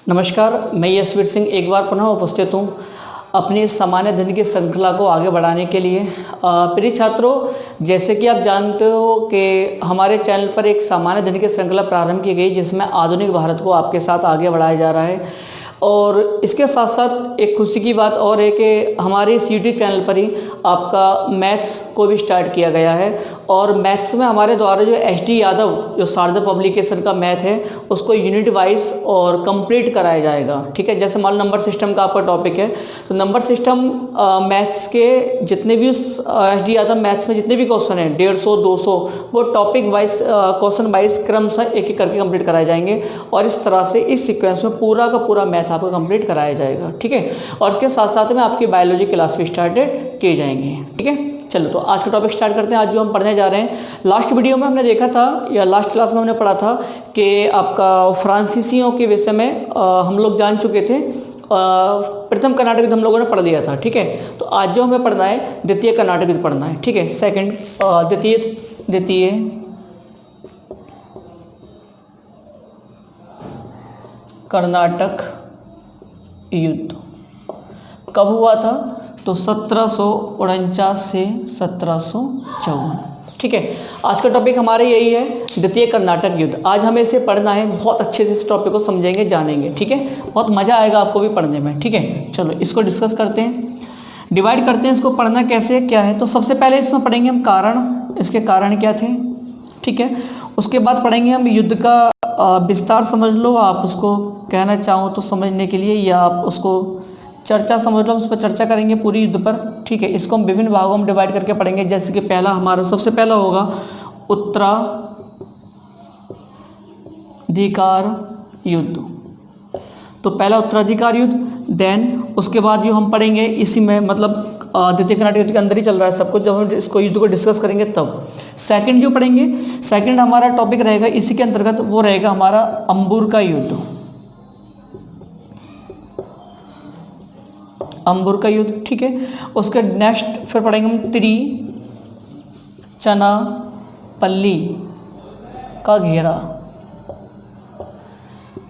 नमस्कार, मैं यशवीर सिंह एक बार पुनः उपस्थित हूँ अपनी सामान्य अध्ययन की श्रृंखला को आगे बढ़ाने के लिए। प्रिय छात्रों, जैसे कि आप जानते हो कि हमारे चैनल पर एक सामान्य अध्ययन की श्रृंखला प्रारंभ की गई जिसमें आधुनिक भारत को आपके साथ आगे बढ़ाया जा रहा है। और इसके साथ साथ एक खुशी की बात और है कि हमारे इस यूट्यूब चैनल पर ही आपका मैथ्स को भी स्टार्ट किया गया है। और मैथ्स में हमारे द्वारा जो एचडी यादव जो शारदा पब्लिकेशन का मैथ है उसको यूनिट वाइज और कंप्लीट कराया जाएगा। ठीक है, जैसे मान लो नंबर सिस्टम का आपका टॉपिक है तो नंबर सिस्टम मैथ्स के जितने भी एचडी यादव मैथ्स में जितने भी क्वेश्चन हैं 150 200 वो टॉपिक वाइज क्वेश्चन वाइज क्रम से एक एक करके कंप्लीट कराए जाएंगे। और इस तरह से इस सीक्वेंस में पूरा का पूरा मैथ आपको कंप्लीट कराया जाएगा। ठीक है, और इसके साथ साथ में आपकी बायोलॉजी क्लास भी स्टार्टेड किए जाएंगे। ठीक है, चलो तो आज का टॉपिक स्टार्ट करते हैं। आज जो हम पढ़ने जा रहे हैं, लास्ट वीडियो में हमने देखा था या लास्ट क्लास में हमने पढ़ा था कि आपका फ्रांसीसियों के विषय में हम लोग जान चुके थे। प्रथम कर्नाटक युद्ध हम लोगों ने पढ़ लिया था। ठीक है, तो आज जो हमें पढ़ना है द्वितीय कर्नाटक युद्ध पढ़ना है। ठीक है, सेकंड द्वितीय कर्नाटक युद्ध कब हुआ था? तो 1749 से 1754। ठीक है, आज का टॉपिक हमारे यही है द्वितीय कर्नाटक युद्ध। आज हमें इसे पढ़ना है, बहुत अच्छे से इस टॉपिक को समझेंगे जानेंगे। ठीक है, बहुत मज़ा आएगा आपको भी पढ़ने में। ठीक है, चलो इसको डिस्कस करते हैं, डिवाइड करते हैं इसको। पढ़ना कैसे क्या है तो सबसे पहले इसमें पढ़ेंगे हम कारण, इसके कारण क्या थे। ठीक है, उसके बाद पढ़ेंगे हम युद्ध का विस्तार समझ लो, आप उसको कहना चाहो तो समझने के लिए, या आप उसको चर्चा समझ लो, उस पर चर्चा करेंगे पूरी युद्ध पर। ठीक है, इसको हम विभिन्न भागों में डिवाइड करके पढ़ेंगे। जैसे कि पहला हमारा सबसे पहला होगा उत्तराधिकार युद्ध। तो पहला उत्तराधिकार युद्ध, देन उसके बाद जो हम पढ़ेंगे इसी में मतलब द्वितीय कर्नाटक युद्ध के अंदर ही चल रहा है सब कुछ, जब हम इसको युद्ध को डिस्कस करेंगे तब। सेकंड जो पढ़ेंगे, सेकंड हमारा टॉपिक रहेगा इसी के अंतर्गत, वो रहेगा हमारा अंबुर का युद्ध। अंबुर का युद्ध। ठीक है, उसके नेक्स्ट फिर पढ़ेंगे हम त्रिचनापल्ली का घेरा।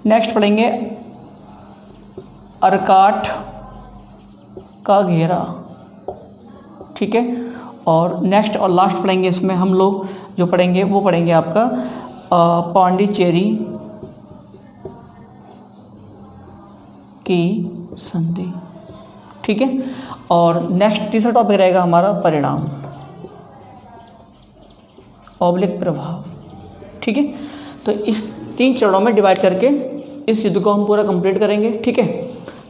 नेक्स्ट पढ़ेंगे अर्काट का घेरा। ठीक है, और नेक्स्ट और लास्ट पढ़ेंगे इसमें हम लोग जो पढ़ेंगे वो पढ़ेंगे आपका पांडिचेरी की संधि। ठीक है, और नेक्स्ट तीसरा टॉपिक रहेगा हमारा परिणाम ऑब्लिक प्रभाव। ठीक है, तो इस 3 चरणों में डिवाइड करके इस युद्ध को हम पूरा कंप्लीट करेंगे। ठीक है,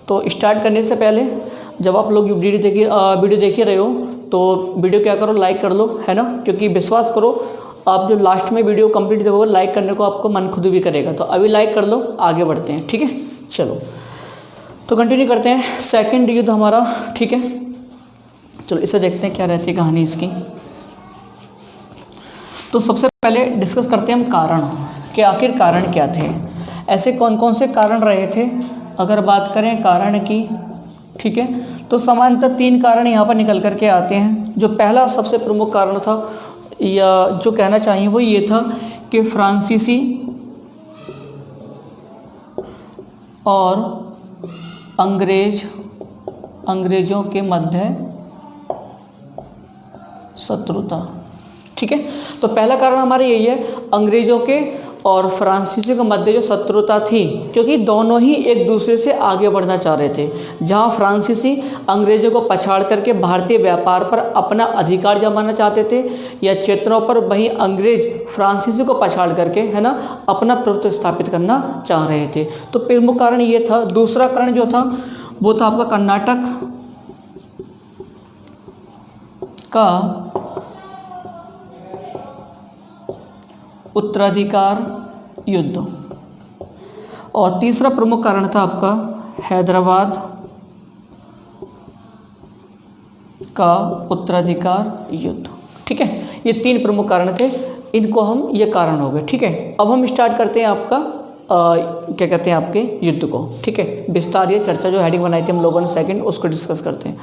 तो स्टार्ट करने से पहले जब आप लोग वीडियो देख ही रहे हो तो वीडियो क्या करो, लाइक कर लो, है ना, क्योंकि विश्वास करो आप जो लास्ट में वीडियो कंप्लीट देखोगे लाइक करने को आपको मन खुद भी करेगा। तो अभी लाइक कर लो, आगे बढ़ते हैं। ठीक है, चलो तो कंटिन्यू करते हैं सेकंड युद्ध हमारा। ठीक है, चलो इसे देखते हैं क्या रहती है कहानी इसकी। तो सबसे पहले डिस्कस करते हैं हम कारण, कि आखिर कारण क्या थे, ऐसे कौन कौन से कारण रहे थे अगर बात करें कारण की। ठीक है, तो सामान्यतः 3 कारण यहाँ पर निकल करके आते हैं। जो पहला सबसे प्रमुख कारण था या जो कहना चाहिए वो ये था कि फ्रांसीसी और अंग्रेजों के मध्य शत्रुता। ठीक है, तो पहला कारण हमारा यही है, अंग्रेजों के और फ्रांसीसी के मध्य जो शत्रुता थी, क्योंकि दोनों ही एक दूसरे से आगे बढ़ना चाह रहे थे। जहां फ्रांसीसी अंग्रेजों को पछाड़ करके भारतीय व्यापार पर अपना अधिकार जमाना चाहते थे या क्षेत्रों पर, वहीं अंग्रेज फ्रांसीसी को पछाड़ करके, है ना, अपना प्रभुत्व स्थापित करना चाह रहे थे। तो प्रमुख कारण ये था। दूसरा कारण जो था वो था आपका कर्नाटक का उत्तराधिकार युद्ध, और तीसरा प्रमुख कारण था आपका हैदराबाद का उत्तराधिकार युद्ध। ठीक है, ये 3 प्रमुख कारण थे, इनको हम ये कारण हो गए। ठीक है, अब हम स्टार्ट करते हैं आपका क्या कहते हैं आपके युद्ध को। ठीक है, विस्तार ये चर्चा जो हेडिंग बनाई थी हम लोगों ने सेकंड, उसको डिस्कस करते हैं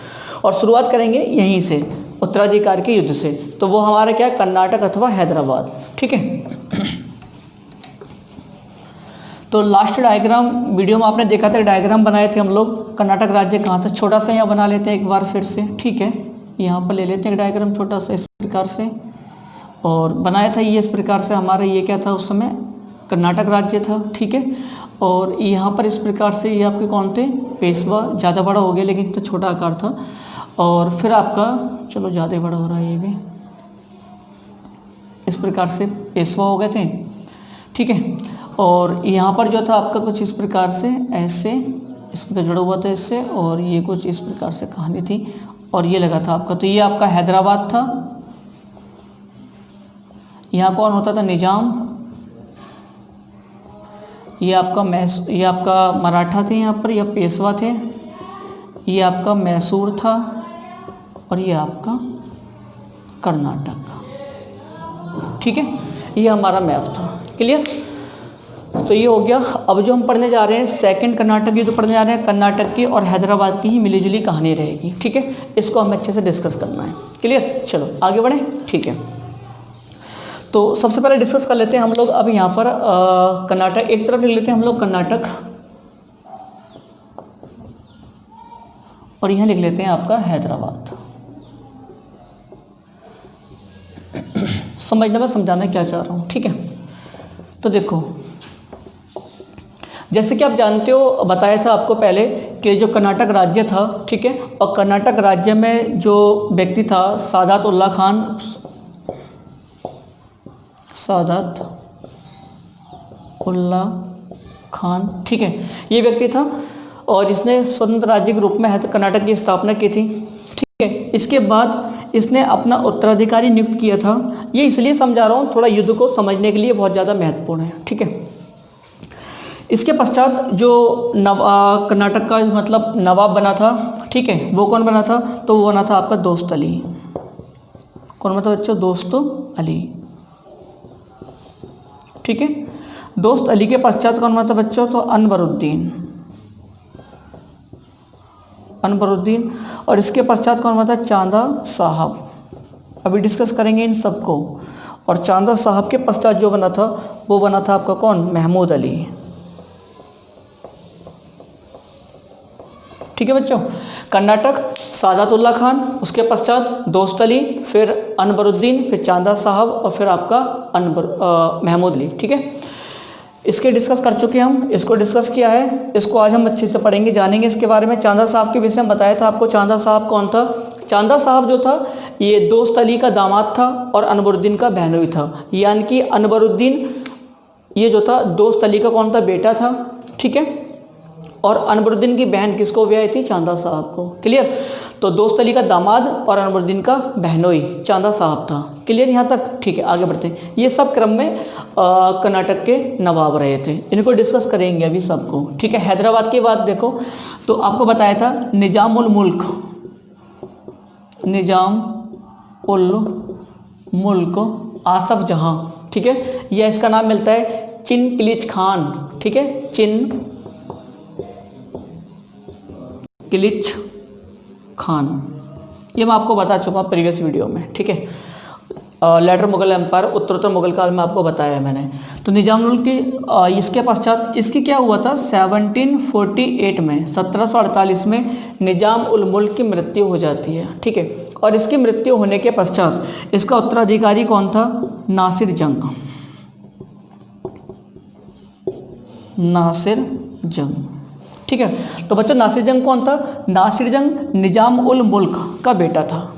और शुरुआत करेंगे यहीं से उत्तराधिकार के युद्ध से। तो वो हमारा क्या, कर्नाटक अथवा हैदराबाद। ठीक है, तो लास्ट डायग्राम वीडियो में आपने देखा था, डायग्राम बनाए थे हम लोग। कर्नाटक राज्य कहाँ था, छोटा सा यहाँ बना लेते हैं एक बार फिर से, ठीक है। यहाँ पर ले लेते हैं डायग्राम छोटा सा इस प्रकार से, और बनाया था ये इस प्रकार से। हमारा ये क्या था उस समय, कर्नाटक राज्य था, ठीक है। और यहाँ पर इस प्रकार से ये आपके कौन थे, पेशवा। ज़्यादा बड़ा हो गया लेकिन तो छोटा आकार था। और फिर आपका, चलो ज़्यादा बड़ा हो रहा है ये भी, इस प्रकार से पेशवा हो गए थे, ठीक है। और यहाँ पर जो था आपका कुछ इस प्रकार से ऐसे इस प्रकार जुड़ा हुआ था इससे, और ये कुछ इस प्रकार से कहानी थी, और ये लगा था आपका। तो ये आपका हैदराबाद था। यहाँ कौन होता था, निजाम। ये आपका मराठा थे यहाँ पर, या पेशवा थे। ये आपका मैसूर था, और ये आपका कर्नाटक, ठीक है। ये हमारा मैप था, क्लियर। तो ये हो गया। अब जो हम पढ़ने जा रहे हैं सेकंड कर्नाटक युद्ध पढ़ने जा रहे हैं, कर्नाटक की और हैदराबाद की ही मिलीजुली कहानी रहेगी, ठीक है। इसको हमें अच्छे से डिस्कस करना है, क्लियर। चलो आगे बढ़ें, ठीक है। तो सबसे पहले डिस्कस कर लेते हैं हम लोग अब यहाँ पर कर्नाटक। एक तरफ लिख लेते हैं हम लोग कर्नाटक, और यहाँ लिख लेते हैं आपका हैदराबाद। समझने में समझाना क्या चाह रहा हूँ, ठीक है। तो देखो, जैसे कि आप जानते हो, बताया था आपको पहले कि जो कर्नाटक राज्य था, ठीक है, और कर्नाटक राज्य में जो व्यक्ति था सादात उल्ला खान, ठीक है, ये व्यक्ति था। और इसने स्वतंत्र राज्य के रूप में कर्नाटक की स्थापना की थी, ठीक है। इसके बाद इसने अपना उत्तराधिकारी नियुक्त किया था। ये इसलिए समझा रहा हूँ, थोड़ा युद्ध को समझने के लिए बहुत ज़्यादा महत्वपूर्ण है, ठीक है। इसके पश्चात जो कर्नाटक का मतलब नवाब बना था, ठीक है, वो कौन बना था, तो वो बना था आपका दोस्त अली। कौन बना था बच्चों, दोस्त अली, ठीक है। दोस्त अली के पश्चात कौन बना था बच्चों, तो अनवरुद्दीन। और इसके पश्चात कौन बना था, चांदा साहब। अभी डिस्कस करेंगे इन सबको। और चांदा साहब के पश्चात जो बना था वो बना था आपका कौन, महमूद अली, ठीक है बच्चों। कर्नाटक सादातुल्ला खान, उसके पश्चात दोस्त अली, फिर अनवरुद्दीन, फिर चांदा साहब, और फिर आपका महमूद अली, ठीक है। इसके डिस्कस कर चुके हैं हम, इसको डिस्कस किया है, इसको आज हम अच्छे से पढ़ेंगे, जानेंगे इसके बारे में। चांदा साहब के विषय में बताया था आपको। चांदा साहब कौन था, चांदा साहब जो था ये दोस्त अली का दामाद था और अनवरुद्दीन का बहनोई था। यानी कि अनवरुद्दीन ये जो था दोस्त अली का कौन था, बेटा था, ठीक है। और अनवरुद्दीन की बहन किसको ब्याही थी, चांदा साहब को, क्लियर। तो दोस्त अली का दामाद और अनवरुद्दीन का बहनोई चांदा साहब था, क्लियर यहाँ तक, ठीक है। आगे बढ़ते हैं। ये सब क्रम में कर्नाटक के नवाब रहे थे, इनको डिस्कस करेंगे अभी सबको, ठीक है। हैदराबाद की बात देखो, तो आपको बताया था निजाम उल मुल्क आसफ जहां, ठीक है। यह इसका नाम मिलता है चिनकिलिच खान, ठीक है, चिनकिलिच खान। ये मैं आपको बता चुका हूँ प्रीवियस वीडियो में, ठीक है। लेटर मुगल एम्पायर, उत्तरोत्तर मुगल काल में आपको बताया है मैंने। तो निजाम उल की इसके पश्चात इसकी क्या हुआ था, 1748 में 1748 में निजाम उल मुल्क की मृत्यु हो जाती है, ठीक है। और इसकी मृत्यु होने के पश्चात इसका उत्तराधिकारी कौन था, नासिर जंग, ठीक है। तो बच्चों नासिर जंग कौन था, नासिर जंग निजाम उल मुल्क का बेटा था,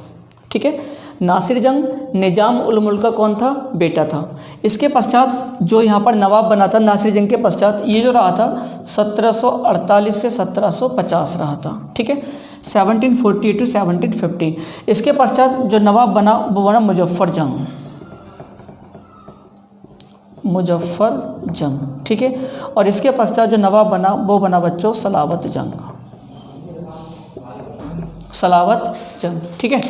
ठीक है। नासिर जंग निजाम उल मुल्क का कौन था, बेटा था। इसके पश्चात जो यहाँ पर नवाब बना था नासिर जंग के पश्चात, ये जो रहा था 1748 से 1750 रहा था, ठीक है, 1748 to 1750। इसके पश्चात जो नवाब बना वो बना मुजफ्फर जंग, ठीक है। और इसके पश्चात जो नवाब बना वो बना बच्चों सलावत जंग, ठीक है।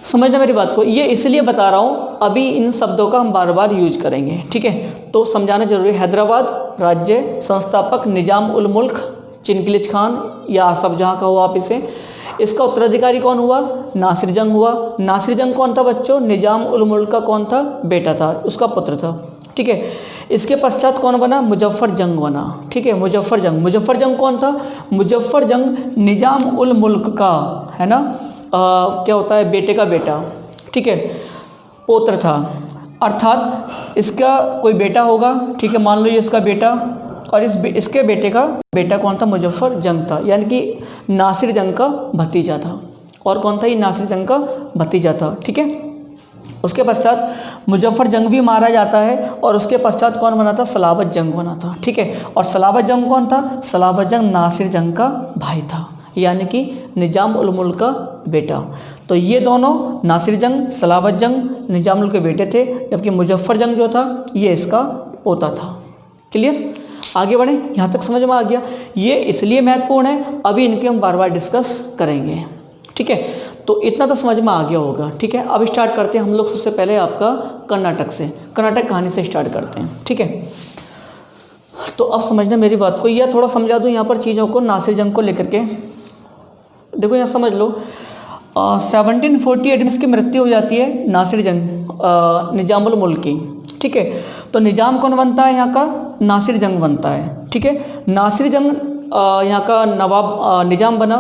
समझना मेरी बात को, ये इसलिए बता रहा हूँ, अभी इन शब्दों का हम बार बार यूज करेंगे, ठीक है। तो समझाना जरूरी है। हैदराबाद राज्य संस्थापक निजाम उल मुल्क चिनकिलिच खान या आसफ जहाँ का हुआ आप इसे। इसका उत्तराधिकारी कौन हुआ, नासिर जंग हुआ। नासिर जंग कौन था बच्चों, निजाम उल मुल्क का कौन था, बेटा था, उसका पुत्र था, ठीक है। इसके पश्चात कौन बना? मुजफ्फर जंग बना, ठीक है। मुजफ्फर जंग कौन था? मुजफ्फर जंग निजाम उल मुल्क का, है ना, क्या होता है, बेटे का बेटा, ठीक है, पौत्र था। अर्थात इसका कोई बेटा होगा, ठीक है, मान लो ये इसका बेटा, और इसके बेटे का बेटा कौन था? मुजफ्फर जंग था, यानी कि नासिर जंग का भतीजा था। और कौन था? ये नासिर जंग का भतीजा था, ठीक है। उसके पश्चात मुजफ्फर जंग भी मारा जाता है, और उसके पश्चात कौन बना था? सलावत जंग बना था, ठीक है। और सलावत जंग कौन था? सलावत जंग नासिर जंग का भाई था, यानी कि निजाम उल मुल्क का बेटा। तो ये दोनों नासिर जंग, सलावत जंग निजाम उल के बेटे थे, जबकि मुजफ्फर जंग जो था ये इसका पोता था। क्लियर? आगे बढ़ें, यहाँ तक समझ में आ गया। ये इसलिए महत्वपूर्ण है, अभी इनके हम बार बार डिस्कस करेंगे, ठीक है। तो इतना तो समझ में आ गया होगा, ठीक है। अब स्टार्ट करते हैं हम लोग सबसे पहले आपका कर्नाटक से, कर्नाटक कहानी से स्टार्ट करते हैं, ठीक है। तो अब समझना मेरी बात को, या थोड़ा समझा दूँ यहाँ पर चीज़ों को, नासिर जंग को लेकर के। देखो यहाँ समझ लो, 1748 में इसकी मृत्यु हो जाती है, नासिर जंग निजाम उल मुल्क की, ठीक है। तो निजाम कौन बनता है यहाँ का? नासिर जंग बनता है, ठीक है। नासिर जंग यहाँ का नवाब निजाम बना।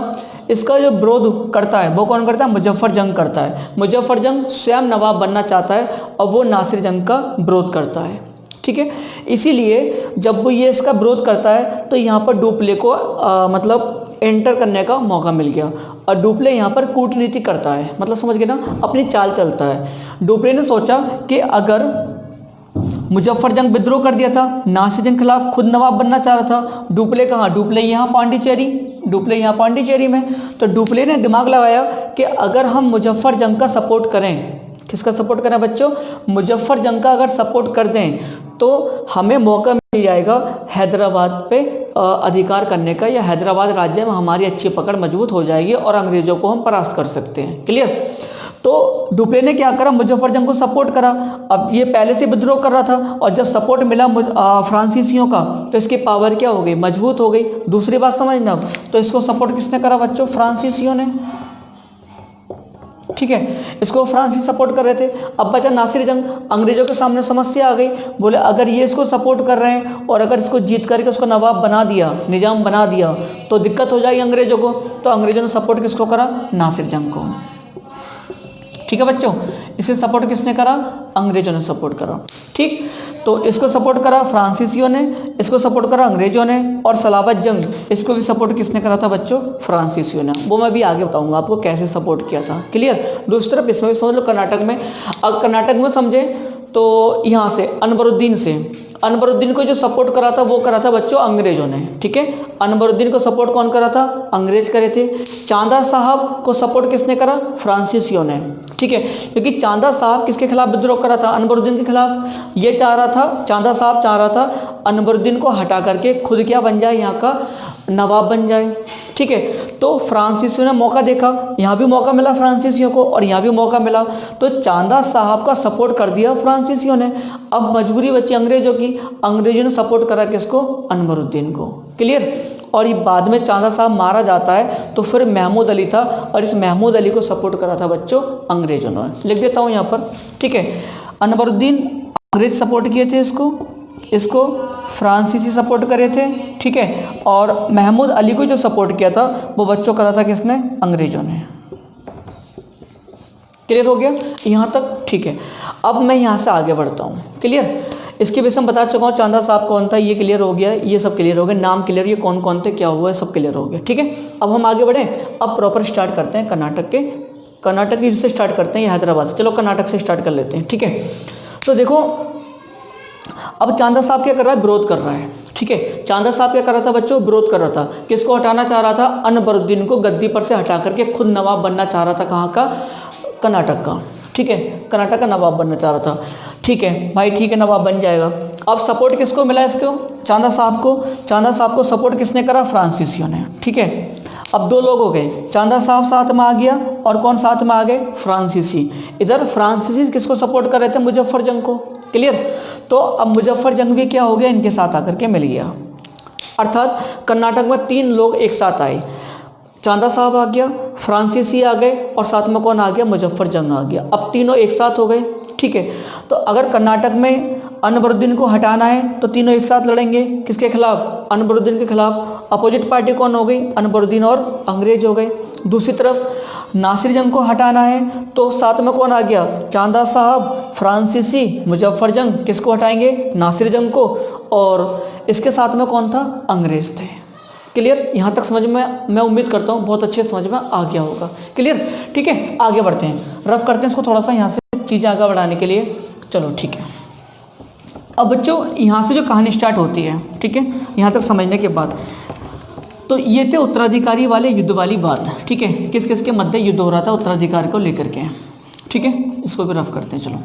इसका जो विरोध करता है वो कौन करता है? मुजफ्फर जंग करता है। मुजफ्फर जंग स्वयं नवाब बनना चाहता है और वो नासिर जंग का विरोध करता है, ठीक है। इसीलिए जब वो ये इसका विरोध करता है तो यहाँ पर डुप्ले को मतलब एंटर करने का मौका मिल गया, और डुप्ले यहाँ पर कूटनीति करता है, मतलब समझ गए ना, अपनी चाल चलता है। डुप्ले ने सोचा कि अगर मुजफ्फर जंग विद्रोह कर दिया था, नासिर जंग के खिलाफ खुद नवाब बनना चाह रहा था, डुप्ले कहाँ? डुप्ले यहाँ पांडिचेरी, डुप्ले यहाँ पांडिचेरी में। तो डुप्ले ने दिमाग लगाया कि अगर हम मुजफ्फर जंग का सपोर्ट करें, किसका सपोर्ट करें बच्चों? मुजफ्फर जंग का अगर सपोर्ट कर दें तो हमें मौका मिल जाएगा हैदराबाद पे अधिकार करने का, या हैदराबाद राज्य में हमारी अच्छी पकड़ मजबूत हो जाएगी और अंग्रेजों को हम परास्त कर सकते हैं। क्लियर? तो डुप्ले ने क्या करा? मुजफ्फर जंग को सपोर्ट करा। अब ये पहले से विद्रोह कर रहा था, और जब सपोर्ट मिला फ्रांसीसियों का तो इसकी पावर क्या हो गई? मजबूत हो गई। दूसरी बात समझना, तो इसको सपोर्ट किसने करा बच्चों? फ्रांसीसियों ने, ठीक है। इसको फ्रांसीसी सपोर्ट कर रहे थे। अब बचा नासिर जंग। अंग्रेजों के सामने समस्या आ गई, बोले अगर ये इसको सपोर्ट कर रहे हैं और अगर इसको जीत करके उसको नवाब बना दिया, निजाम बना दिया, तो दिक्कत हो जाएगी अंग्रेजों को। तो अंग्रेजों ने सपोर्ट किसको करा? नासिर जंग को, ठीक है बच्चों। इसे सपोर्ट किसने करा? अंग्रेजों ने सपोर्ट करा, ठीक। तो इसको सपोर्ट करा फ्रांसीसियों ने, इसको सपोर्ट करा अंग्रेजों ने, और सलावत जंग इसको भी सपोर्ट किसने करा था बच्चों? फ्रांसीसियों ने। वो मैं भी आगे बताऊंगा आपको कैसे सपोर्ट किया था। क्लियर? दूसरी तरफ इसमें भी समझ लो कर्नाटक में। अब कर्नाटक में समझे तो यहाँ से अनवरुद्दीन को जो सपोर्ट करा था वो करा था बच्चों अंग्रेजों ने, ठीक है। अनवरुद्दीन को सपोर्ट कौन करा था? अंग्रेज करे थे। चांदा साहब को सपोर्ट किसने करा? फ्रांसीसियों ने, ठीक है। क्योंकि चांदा साहब किसके खिलाफ विद्रोह करा था? अनवरुद्दीन के खिलाफ। ये चाह रहा था, चांदा साहब चाह रहा था अनवरुद्दीन को हटा करके खुद क्या बन जाए? यहाँ का नवाब बन जाए, ठीक है। तो फ्रांसीसियों ने मौका देखा, यहाँ भी मौका मिला फ्रांसीसियों को और यहाँ भी मौका मिला, तो चांदा साहब का सपोर्ट कर दिया फ्रांसीसियों ने। अब मजबूरी बची अंग्रेजों की, अंग्रेजों ने सपोर्ट करा किसको? अनवरुद्दीन को। क्लियर? और ये बाद में चांदा साहब मारा जाता है तो फिर महमूद अली था, और इस महमूद अली को सपोर्ट करा था बच्चों अंग्रेजों ने। लिख देता हूँ यहाँ पर, ठीक है। अनवरुद्दीन अंग्रेज सपोर्ट किए थे इसको फ्रांसीसी सपोर्ट करे थे, ठीक है। और महमूद अली को जो सपोर्ट किया था वो बच्चों करा था किसने? अंग्रेजों ने। क्लियर हो गया यहाँ तक? ठीक है। अब मैं यहाँ से आगे बढ़ता हूँ। क्लियर? इसके विषय में बता चुका हूँ, चांदा साहब कौन था ये क्लियर हो गया, ये सब क्लियर हो गया, नाम क्लियर, ये कौन कौन थे, क्या हुआ है, सब क्लियर हो गया, ठीक है। अब हम आगे बढ़ें, अब प्रॉपर स्टार्ट करते हैं कर्नाटक की से स्टार्ट करते हैं, हैदराबाद से। चलो कर्नाटक से स्टार्ट कर लेते हैं, ठीक है। तो देखो अब चांदा साहब क्या कर रहा है? विरोध कर रहा है, ठीक है। चांदा साहब क्या कर रहा था बच्चों? विरोध कर रहा था। किसको हटाना चाह रहा था? अनवरुद्दीन को गद्दी पर से हटा करके खुद नवाब बनना चाह रहा था। कहाँ का? कर्नाटक का, ठीक है। कर्नाटक का नवाब बनना चाह रहा था, ठीक है भाई, ठीक है, नवाब बन जाएगा। अब सपोर्ट किसको मिला? इसको चांदा साहब को। चांदा साहब को सपोर्ट किसने करा? फ्रांसीसियों ने, ठीक है। अब दो लोग हो गए, चांदा साहब साथ में आ गया और कौन साथ में आ गए? फ्रांसीसी। इधर फ्रांसीसी किसको सपोर्ट कर रहे थे? मुजफ्फर जंग को। क्लियर? तो अब मुजफ्फर जंग भी क्या हो गया? इनके साथ आकर के मिल गया। अर्थात कर्नाटक में तीन लोग एक साथ आए, चांदा साहब आ गया, फ्रांसीसी आ गए और साथ में कौन आ गया? मुजफ्फर जंग आ गया। अब तीनों एक साथ हो गए, ठीक है। तो अगर कर्नाटक में अनवरुद्दीन को हटाना है तो तीनों एक साथ लड़ेंगे, किसके खिलाफ? अनवरुद्दीन के खिलाफ। अपोजिट पार्टी कौन हो गई? अनवरुद्दीन और अंग्रेज हो गए। दूसरी तरफ नासिर जंग को हटाना है तो साथ में कौन आ गया? चांदा साहब, फ्रांसीसी, मुजफ्फर जंग, किसको हटाएंगे? नासिर जंग को। और इसके साथ में कौन था? अंग्रेज थे। क्लियर? यहाँ तक समझ में, मैं उम्मीद करता हूँ बहुत अच्छे समझ में आ गया होगा। क्लियर? ठीक है, आगे बढ़ते हैं, रफ करते हैं इसको थोड़ा सा यहाँ से चीज़ें आगे बढ़ाने के लिए। चलो ठीक है। अब बच्चों यहाँ से जो कहानी स्टार्ट होती है, ठीक है, यहाँ तक समझने के बाद, तो ये थे उत्तराधिकारी वाले युद्ध वाली बात। ठीक है, किस किस के मध्य युद्ध हो रहा था उत्तराधिकारी को लेकर के। ठीक है, इसको भी रफ करते हैं। चलो,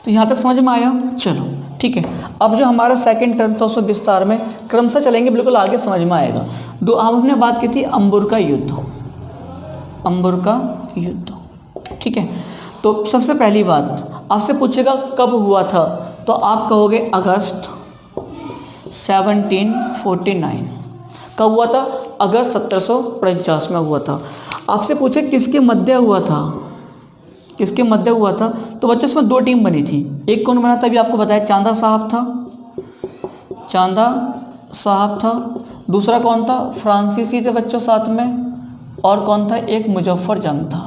तो यहाँ तक समझ में आया। चलो ठीक है, अब जो हमारा सेकंड टर्म था उसमें विस्तार में क्रमशः चलेंगे, बिल्कुल आगे समझ में आएगा। हमने बात की थी अंबुर का युद्ध, अंबुर का युद्ध। ठीक है, तो सबसे पहली बात आपसे पूछेगा कब हुआ था, तो आप कहोगे अगस्त 1749। कब हुआ था? अगस्त 1749 में हुआ था। आपसे पूछे किसके मध्य हुआ था, किसके मध्य हुआ था, तो बच्चों इसमें दो टीम बनी थी। एक कौन बना था अभी आपको बताया, चांदा साहब था, चांदा साहब था। दूसरा कौन था? फ्रांसीसी थे बच्चों साथ में। और कौन था? एक मुजफ्फर जंग था।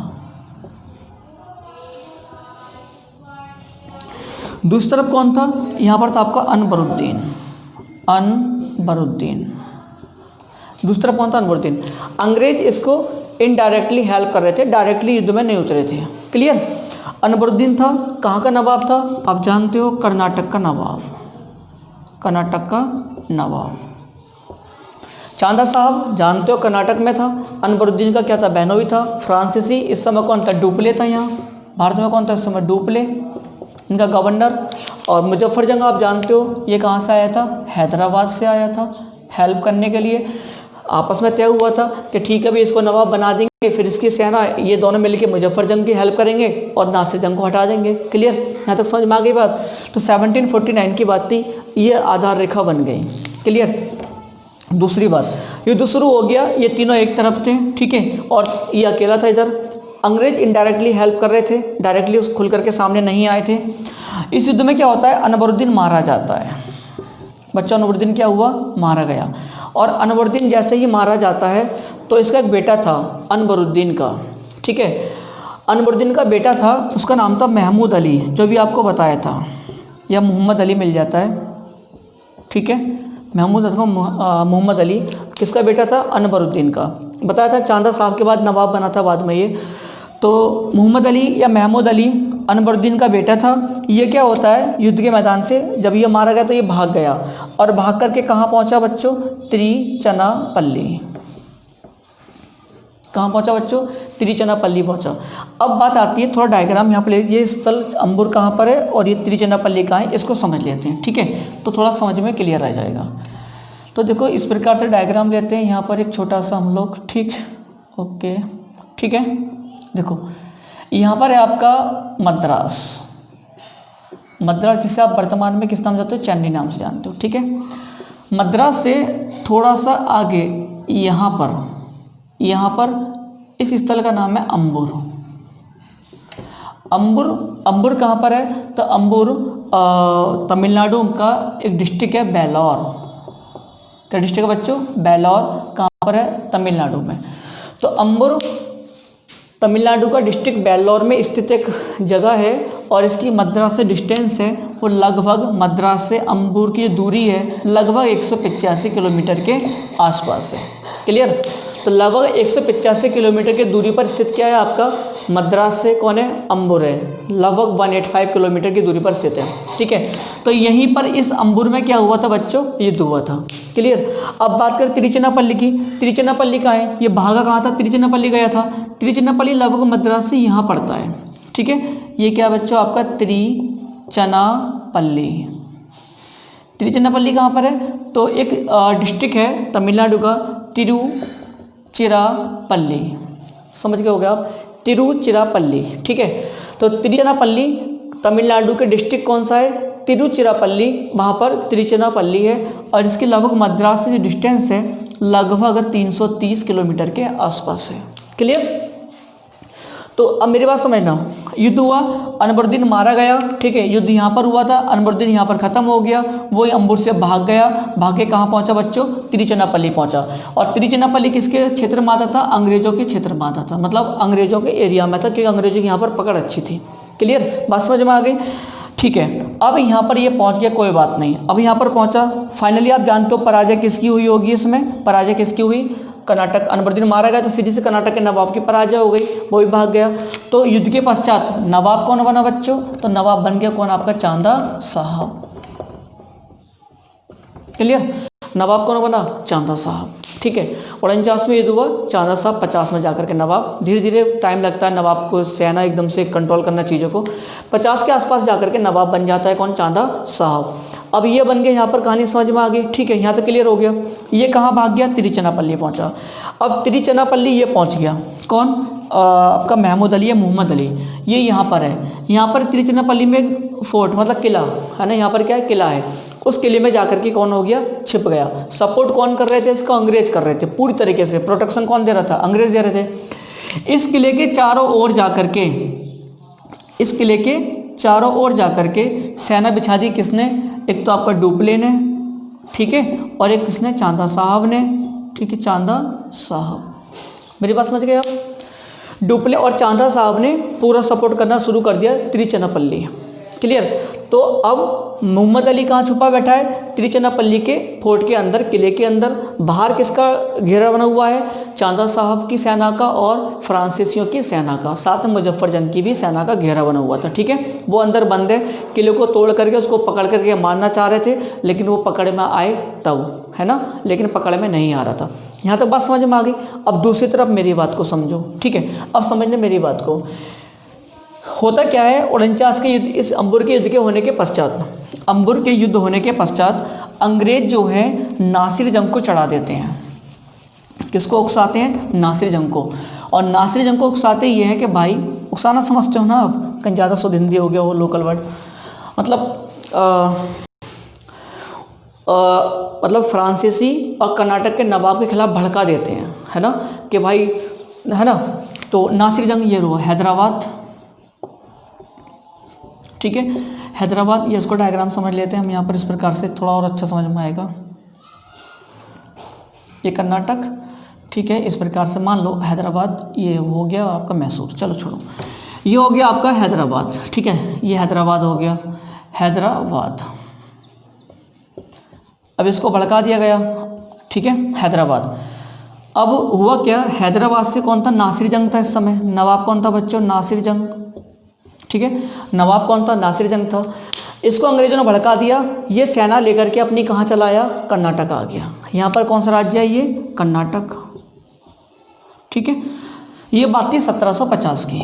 दूसरी तरफ कौन था? यहाँ पर था आपका अनवरुद्दीन, अनवरुद्दीन। दूसरी तरफ कौन था? अनवरुद्दीन। अंग्रेज इसको इनडायरेक्टली हेल्प कर रहे थे, डायरेक्टली युद्ध में नहीं उतरे थे। क्लियर? अनवरुद्दीन था, कहाँ का नवाब था? आप जानते हो, कर्नाटक का नवाब, कर्नाटक का नवाब। चांदा साहब जानते हो कर्नाटक में था। अनवरुद्दीन का क्या था? बहनोई था। फ्रांसीसी इस समय कौन था? डुप्ले था। यहाँ भारत में कौन था इस समय? डुप्ले, इनका गवर्नर। और मुजफ्फर जंग आप जानते हो, ये कहाँ से आया था? हैदराबाद से आया था हेल्प करने के लिए। आपस में तय हुआ था कि ठीक है भाई इसको नवाब बना देंगे, फिर इसकी सेना, ये दोनों मिलकर मुजफ्फर जंग की हेल्प करेंगे और नासिर जंग को हटा देंगे। क्लियर? यहाँ तक समझ में आ गई बात। तो 1749 की बात थी, ये आधार रेखा बन गई। क्लियर? दूसरी बात, युद्ध शुरू हो गया, ये तीनों एक तरफ थे। ठीक है, और ये अकेला था इधर। अंग्रेज इनडायरेक्टली हेल्प कर रहे थे, डायरेक्टली उस खुल करके सामने नहीं आए थे। इस युद्ध में क्या होता है? अनवरुद्दीन मारा जाता है। बच्चा अनवरुद्दीन क्या हुआ? मारा गया। और अनवरुद्दीन जैसे ही मारा जाता है तो इसका एक बेटा था अनवरुद्दीन का। ठीक है, अनवरुद्दीन का बेटा था, उसका नाम था महमूद अली, जो भी आपको बताया था, या मोहम्मद अली मिल जाता है। ठीक है, महमूद अथवा मोहम्मद अली किसका बेटा था? अनवरुद्दीन का। बताया था चांदा साहब के बाद नवाब बना था बाद में ये। तो मोहम्मद अली या महमूद अली अनवरुद्दीन का बेटा था। ये क्या होता है, युद्ध के मैदान से जब ये मारा गया तो ये भाग गया, और भाग करके कहाँ पहुँचा बच्चों? तिरुचिरापल्ली। कहाँ पहुँचा बच्चों? तिरुचिरापल्ली पहुँचा। अब बात आती है, थोड़ा डायग्राम यहाँ पर, ये स्थल अंबुर कहाँ पर है और ये तिरुचिरापल्ली कहाँ है, इसको समझ लेते हैं। ठीक है, तो थोड़ा समझ में क्लियर आ जाएगा। तो देखो इस प्रकार से डायग्राम लेते हैं, यहाँ पर एक छोटा सा हम लोग, ठीक, ओके, ठीक है। देखो यहाँ पर है आपका मद्रास, मद्रास जिसे आप वर्तमान में किस नाम जानते हो? चेन्नई नाम से जानते हो। ठीक है, मद्रास से थोड़ा सा आगे यहाँ पर इस स्थल का नाम है अंबुर। अंबुर कहाँ पर है? तो अंबुर तमिलनाडु का एक डिस्ट्रिक्ट है, बेल्लौर। क्या डिस्ट्रिक्ट है बच्चों? बेल्लौर। कहाँ पर है? तमिलनाडु में। तो अंबुर तमिलनाडु का डिस्ट्रिक्ट बेल्लौर में स्थित एक जगह है, और इसकी मद्रास से डिस्टेंस है वो लगभग, मद्रास से अंबुर की दूरी है लगभग 185 किलोमीटर के आसपास है। क्लियर? तो लगभग 185 किलोमीटर की दूरी पर स्थित क्या है आपका? मद्रास से कौन है? अंबुर है, लगभग 185 किलोमीटर की दूरी पर स्थित है। ठीक है, तो यहीं पर इस अंबुर में क्या हुआ था बच्चों? युद्ध हुआ था। क्लियर? अब बात करें तिरुचिरापल्ली की। तिरुचिरापल्ली कहाँ है? ये भागा कहाँ था? तिरुचिरापल्ली गया था। तिरुचिरापल्ली लगभग मद्रास से यहाँ पड़ता है। ठीक है, ये क्या बच्चों आपका? तिरुचिरापल्ली। तिरुचिरापल्ली कहाँ पर है? तो एक डिस्ट्रिक्ट है तमिलनाडु का, तिरुचिरापल्ली। समझ गए होगे आप? तिरुचिरापल्ली। ठीक है, तो तिरुचिरापल्ली तमिलनाडु के डिस्ट्रिक्ट कौन सा है? तिरुचिरापल्ली, वहाँ पर तिरुचिरापल्ली है, और इसकी लगभग मद्रास से जो डिस्टेंस है लगभग 330 किलोमीटर के आसपास है। क्लियर? तो अब मेरी बात समझना, युद्ध हुआ, अनवरुद्दीन मारा गया, ठीक है, युद्ध यहाँ पर हुआ था, अनवरुद्दीन यहाँ पर खत्म हो गया, वो अंबुर से भाग गया, भाग के कहाँ पहुँचा बच्चों, तिरुचिरापल्ली पहुँचा। और तिरुचिरापल्ली किसके क्षेत्र में आता था, अंग्रेजों के क्षेत्र में आता था, मतलब अंग्रेजों के एरिया में था, क्योंकि अंग्रेजों की यहाँ पर पकड़ अच्छी थी। क्लियर, बात समझ में आ गई, ठीक है। अब यहाँ पर ये पहुँच गया, कोई बात नहीं, अब यहाँ पर पहुँचा, फाइनली आप जानते हो पराजय किसकी हुई होगी, इसमें पराजय किसकी हुई, कर्नाटक, अनवरुद्दीन मारा गया तो सीधी से कर्नाटक के नवाब की पराजय हो गई, वो भी भाग गया। तो युद्ध के पश्चात नवाब कौन बना बच्चों, तो नवाब बन गया कौन, आपका चांदा साहब। क्लियर, नवाब कौन बना, चांदा साहब, ठीक है। 49वें युद्ध हुआ, चांदा साहब 50 में जाकर के नवाब, धीरे धीरे टाइम लगता है नवाब को सेना एकदम से कंट्रोल करना चीज़ों को, 50 के आसपास जाकर के नवाब बन जाता है कौन, चांदा साहब। अब ये बन गया, यहाँ पर कहानी समझ में आ गई, ठीक है, यहाँ तक क्लियर हो गया। ये कहाँ भाग गया, तिरुचिरापल्ली पहुँचा। अब तिरुचिरापल्ली ये पहुँच गया कौन, आपका महमूद अली या मोहम्मद अली, ये यहाँ पर है। यहाँ पर तिरुचिरापल्ली में फोर्ट मतलब किला है ना, यहाँ पर क्या है, किला है, उस किले में जाकर के कौन हो गया, छिप गया। सपोर्ट कौन कर रहे थे इसका, अंग्रेज कर रहे थे, पूरी तरीके से प्रोटेक्शन कौन दे रहा था, अंग्रेज दे रहे थे। इस किले के चारों ओर जाकर के, इस किले के चारों ओर जाकर के सेना बिछा दी किसने, एक तो आपका डुप्ले ने, ठीक है, और एक किसने, चांदा साहब ने, ठीक है, चांदा साहब, मेरी बात समझ गए आप। डुप्ले और चांदा साहब ने पूरा सपोर्ट करना शुरू कर दिया तिरुचिरापल्ली। क्लियर, तो अब मोहम्मद अली कहाँ छुपा बैठा है, तिरुचिरापल्ली के फोर्ट के अंदर, किले के अंदर। बाहर किसका घेरा बना हुआ है, चांदा साहब की सेना का और फ्रांसीसियों की सेना का, साथ में मुजफ्फर जंग की भी सेना का घेरा बना हुआ था, ठीक है। वो अंदर बंद है, किले को तोड़ करके उसको पकड़ करके मारना चाह रहे थे, लेकिन वो पकड़ में आए तब, है ना, लेकिन पकड़ में नहीं आ रहा था। यहाँ तक बात समझ में आ गई। अब दूसरी तरफ मेरी बात को समझो, ठीक है, अब समझने मेरी बात को। होता क्या है, 49 के युद्ध, इस अंबुर के युद्ध के होने के पश्चात, अंबुर के युद्ध होने के पश्चात अंग्रेज जो है नासिर जंग को चढ़ा देते हैं। किसको उकसाते हैं, नासिर जंग को। और नासिर जंग को उकसाते ये है कि भाई, उकसाना समझते हो ना आप, कहीं ज़्यादा शुद्ध हिंदी हो गया वो लोकल वर्ड, मतलब फ्रांसीसी और कर्नाटक के नवाब के खिलाफ भड़का देते हैं, है ना, कि भाई, है ना। तो नासिर जंग ये हुआ हैदराबाद, ठीक है, हैदराबाद। ये इसको डायग्राम समझ लेते हैं हम यहाँ पर, इस प्रकार से थोड़ा और अच्छा समझ में आएगा। ये कर्नाटक, ठीक है, इस प्रकार से मान लो हैदराबाद, ये हो गया आपका मैसूर, चलो छोड़ो, ये हो गया आपका हैदराबाद, ठीक है, ये हैदराबाद हो गया, हैदराबाद। अब इसको भड़का दिया गया, ठीक है, हैदराबाद। अब हुआ क्या, हैदराबाद से कौन था, नासिर जंग था इस समय। नवाब कौन था बच्चों, नासिर जंग, ठीक है, नवाब कौन था, नासिर जंग था। इसको अंग्रेजों ने भड़का दिया, ये सेना लेकर के अपनी कहाँ चला आया, कर्नाटक आ गया। यहाँ पर कौन सा राज्य है, ये कर्नाटक, ठीक है। ये बात थी 1750 की,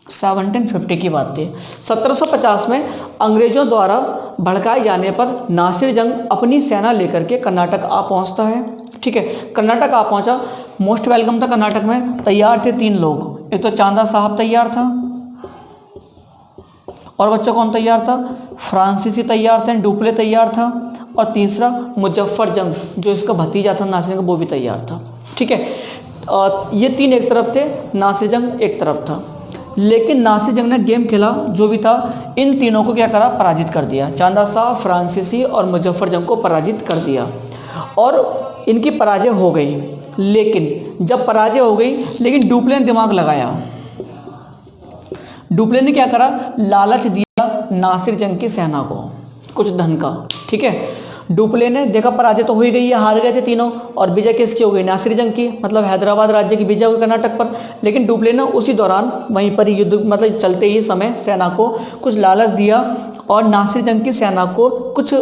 1750 की बात थी। 1750 में अंग्रेजों द्वारा भड़काए जाने पर नासिर जंग अपनी सेना लेकर के कर्नाटक आ पहुंचता है, ठीक है। कर्नाटक आ पहुंचा, मोस्ट वेलकम था कर्नाटक में। तैयार थे 3 लोग, एक तो चांदा साहब तैयार था, और बच्चों कौन तैयार था, फ्रांसीसी तैयार थे, डुप्ले तैयार था, और तीसरा मुजफ्फर जंग जो इसका भतीजा था नासिर जंग, वो भी तैयार था, ठीक है। ये 3 एक तरफ थे, नासिर जंग एक तरफ था। लेकिन नासिर जंग ने गेम खेला जो भी था, इन तीनों को क्या करा, पराजित कर दिया। चांदा साहब, फ्रांसीसी और मुजफ्फर जंग को पराजित कर दिया, और इनकी पराजय हो गई। लेकिन जब पराजय हो गई, लेकिन डुप्ले ने दिमाग लगाया। डुप्ले ने क्या करा, लालच दिया नासिर जंग की सेना को कुछ धन का, ठीक है। डुप्ले ने देखा पराजय तो हो ही गई है, हार गए थे तीनों, और विजय किसकी हो गई, नासिर जंग की, मतलब हैदराबाद राज्य की विजय हुई कर्नाटक पर। लेकिन डुप्ले ने उसी दौरान वहीं पर युद्ध मतलब चलते ही समय सेना को कुछ लालच दिया, और नासिर जंग की सेना को कुछ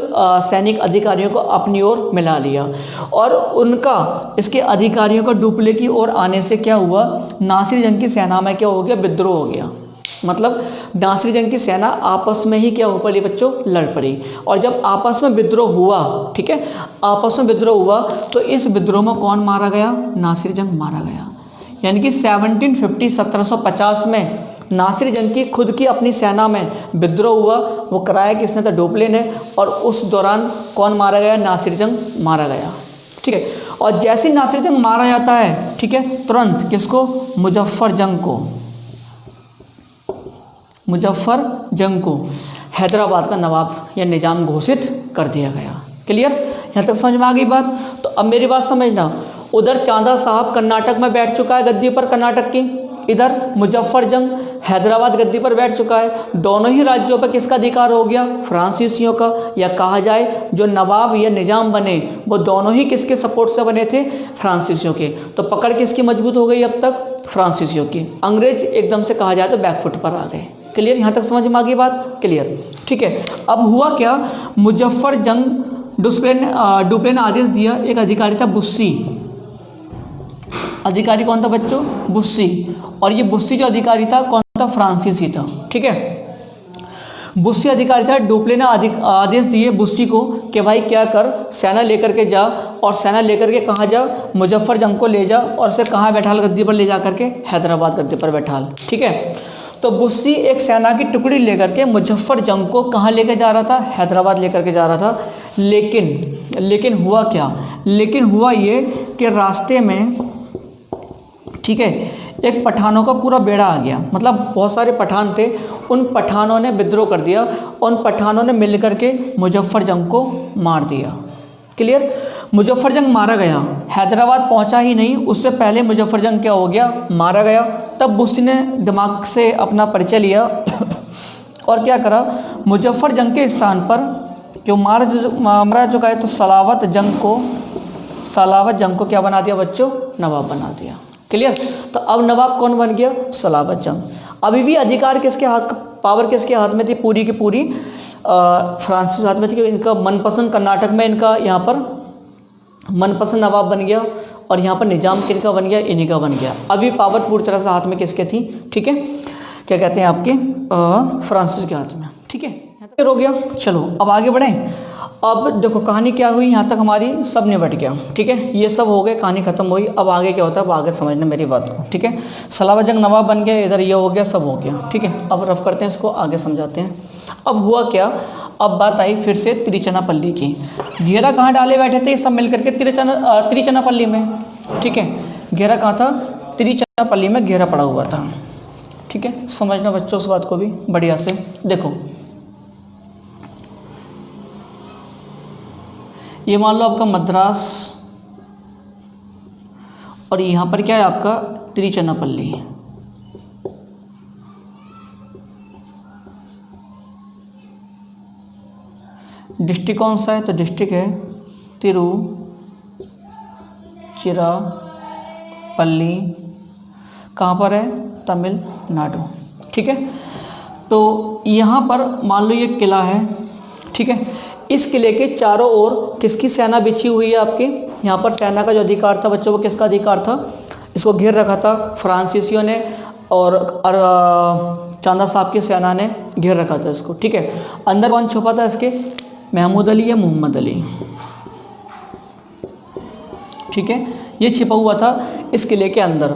सैनिक अधिकारियों को अपनी ओर मिला लिया, और उनका, इसके अधिकारियों का डुप्ले की ओर आने से क्या हुआ, नासिर जंग की सेना में क्या हो गया, विद्रोह हो गया। मतलब नासिर जंग की सेना आपस में ही क्या हो पड़ी बच्चों, लड़ पड़ी। और जब आपस में विद्रोह हुआ, ठीक है, आपस में विद्रोह हुआ, तो इस विद्रोह में कौन मारा गया, नासिर जंग मारा गया। यानी कि 1750 में नासिर जंग की खुद की अपनी सेना में विद्रोह हुआ। वो कराया किसने, था डुप्ले ने, और उस दौरान कौन मारा गया, नासिर जंग मारा गया, ठीक है। और जैसे नासिर जंग मारा जाता है, ठीक है, तुरंत किसको, मुजफ्फर जंग को, मुजफ्फर जंग को हैदराबाद का नवाब या निजाम घोषित कर दिया गया। क्लियर, यहाँ तक समझ में आ गई बात। तो अब मेरी बात समझना, उधर चांदा साहब कर्नाटक में बैठ चुका है गद्दी पर कर्नाटक की, इधर मुजफ्फर जंग हैदराबाद गद्दी पर बैठ चुका है। दोनों ही राज्यों पर किसका अधिकार हो गया? फ्रांसीसियों का, या कहा जाए जो नवाब या निजाम बने वो दोनों ही किसके सपोर्ट से बने थे? फ्रांसीसियों के। तो पकड़ किसकी मजबूत हो गई अब तक? फ्रांसीसियों की। अंग्रेज एकदम से कहा जाए तो बैकफुट पर आ गए। क्लियर, यहाँ तक समझ में आ गई बात? क्लियर, ठीक है। अब हुआ क्या, मुजफ्फर जंग डुप्ले ने आदेश दिया, एक अधिकारी था बुस्सी। अधिकारी कौन था बच्चों? बुस्सी। और ये बुस्सी जो अधिकारी था कौन था? फ्रांसीसी था। ठीक है, बुस्सी अधिकारी था। डुप्ले ने आदेश दिए बुस्सी को कि भाई क्या कर, सेना लेकर के जा, और सेना लेकर के कहाँ जा? मुजफ्फर जंग को ले जा, और उसे कहाँ बैठाल? गद्दी पर ले जा करके हैदराबाद गद्दी पर बैठाल। ठीक है, तो बुस्सी एक सेना की टुकड़ी लेकर के मुजफ्फर जंग को कहाँ लेकर जा रहा था? हैदराबाद लेकर के जा रहा था। लेकिन हुआ क्या? लेकिन हुआ ये कि रास्ते में, ठीक है, एक पठानों का पूरा बेड़ा आ गया। मतलब बहुत सारे पठान थे, उन पठानों ने विद्रोह कर दिया, उन पठानों ने मिल करके मुजफ्फर जंग को मार दिया। क्लियर, मुजफ्फर जंग मारा गया, हैदराबाद पहुंचा ही नहीं, उससे पहले मुजफ्फर जंग क्या हो गया? मारा गया। तब बुस्सी ने दिमाग से अपना परिचय लिया और क्या करा? मुजफ्फर जंग के स्थान पर जो मारा चुका है, तो सलावत जंग को क्या बना दिया बच्चों? नवाब बना दिया। क्लियर, तो अब नवाब कौन बन गया? सलावत जंग। अभी भी अधिकार किसके हाथ, पावर किसके हाथ में थी? पूरी की पूरी फ्रांसीसी हाथ में थी। इनका मनपसंद कर्नाटक में इनका यहाँ पर मनपसंद नवाब बन गया, और यहाँ पर निजाम किनका बन गया? इन्हीं का बन गया। अभी पावर पूरी तरह से हाथ में किसके थी? ठीक है, क्या कहते हैं आपके? फ्रांसीसी के हाथ में। ठीक है, यहाँ तक हो गया। चलो अब आगे बढ़ें। अब देखो कहानी क्या हुई, यहाँ तक हमारी सब निपट गया। ठीक है, ये सब हो गए, कहानी खत्म हुई। अब आगे क्या होता है, अब आगे समझना मेरी बात को। ठीक है, सलावत जंग नवाब बन गया, इधर ये हो गया, सब हो गया। ठीक है, अब रफ करते हैं इसको, आगे समझाते हैं। अब हुआ क्या, अब बात आई फिर से तिरुचिरापल्ली की। घेरा कहाँ डाले बैठे थे सब मिलकर के? तिरुचिरापल्ली में। ठीक है, घेरा कहाँ था? तिरुचिरापल्ली में घेरा पड़ा हुआ था। ठीक है, समझना बच्चों उस बात को भी बढ़िया से। देखो ये मान लो आपका मद्रास, और यहाँ पर क्या है आपका? तिरुचिरापल्ली। डिस्ट्रिक्ट कौन सा है? तो डिस्ट्रिक्ट है तिरुचिरापल्ली। कहाँ पर है? तमिलनाडु। ठीक है, तो यहाँ पर मान लो ये किला है। ठीक है, इस किले के चारों ओर किसकी सेना बिछी हुई है आपके? यहाँ पर सेना का जो अधिकार था बच्चों, वो किसका अधिकार था? इसको घेर रखा था फ्रांसीसियों ने, और चांदा साहब की सेना ने घेर रखा था इसको। ठीक है, अंदर कौन छुपा था इसके? महमूद अली या मोहम्मद अली। ठीक है, ये छिपा हुआ था इस किले के अंदर।